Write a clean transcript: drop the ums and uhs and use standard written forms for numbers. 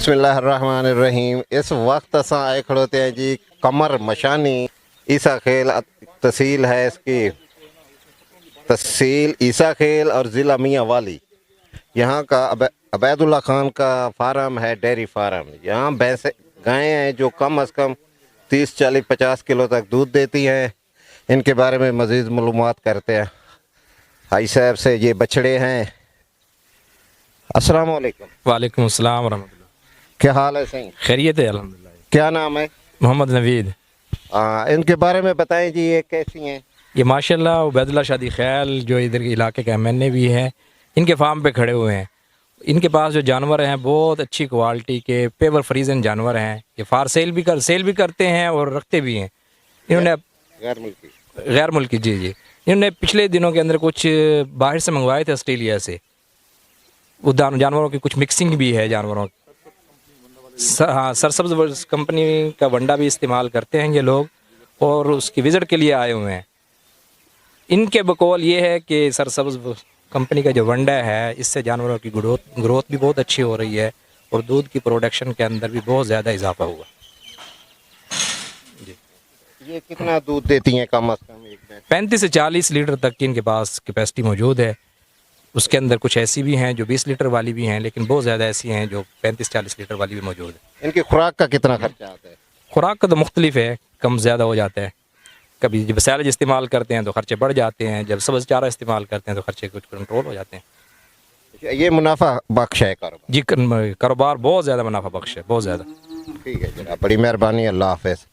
بسم اللہ الرحمن الرحیم۔ اس وقت اساں آئے کھڑوتے ہیں جی قمر مشانی عیسیٰ خیل تحصیل ہے اس کی تحصیل عیسیٰ خیل اور ضلع میاں والی۔ یہاں کا عبید اللہ خان کا فارم ہے، ڈیری فارم۔ یہاں بھینسیں گائیں ہیں جو کم از کم 30 40 50 کلو تک دودھ دیتی ہیں۔ ان کے بارے میں مزید معلومات کرتے ہیں بھائی صاحب سے۔ یہ بچڑے ہیں۔ السلام علیکم۔ وعلیکم السلام ورحمۃ اللہ۔ کیا حال ہے صحیح؟ خیریت ہے الحمدللہ۔ کیا نام ہے؟ محمد نوید۔ ان کے بارے میں بتائیں جی، یہ کیسی ہیں؟ یہ ماشاءاللہ عبید اللہ شادی خیل جو ادھر کے علاقے کے ایم این اے بھی ہیں، ان کے فارم پہ کھڑے ہوئے ہیں۔ ان کے پاس جو جانور ہیں بہت اچھی کوالٹی کے پیور فریزن جانور ہیں۔ یہ سیل بھی کرتے ہیں اور رکھتے بھی ہیں۔ انہوں نے غیر ملکی جی انہوں نے پچھلے دنوں کے اندر کچھ باہر سے منگوائے تھے، آسٹریلیا سے۔ وہ جانوروں کی کچھ مکسنگ بھی ہے جانوروں کی۔ ہاں، سرسبز کمپنی کا ونڈا بھی استعمال کرتے ہیں یہ لوگ، اور اس کی وزٹ کے لیے آئے ہوئے ہیں۔ ان کے بقول یہ ہے کہ سرسبز کمپنی کا جو ونڈا ہے اس سے جانوروں کی گروتھ بھی بہت اچھی ہو رہی ہے، اور دودھ کی پروڈکشن کے اندر بھی بہت زیادہ اضافہ ہوا۔ جی، یہ کتنا دودھ دیتی ہیں کم از کم؟ 35 سے 40 لیٹر تک کی ان کے پاس کیپیسٹی موجود ہے۔ اس کے اندر کچھ ایسی بھی ہیں جو 20 لیٹر والی بھی ہیں، لیکن بہت زیادہ ایسی ہیں جو 35-40 لیٹر والی بھی موجود ہے۔ ان کی خوراک کا کتنا خرچہ آتا ہے؟ خوراک کا تو مختلف ہے، کم زیادہ ہو جاتا ہے۔ کبھی جب سیلج استعمال کرتے ہیں تو خرچے بڑھ جاتے ہیں، جب سبز چارہ استعمال کرتے ہیں تو خرچے کچھ کنٹرول ہو جاتے ہیں۔ یہ منافع بخش ہے کاروبار؟ جی، کاروبار بہت زیادہ منافع بخش ہے، بہت زیادہ۔ ٹھیک ہے جناب، بڑی مہربانی، اللہ حافظ۔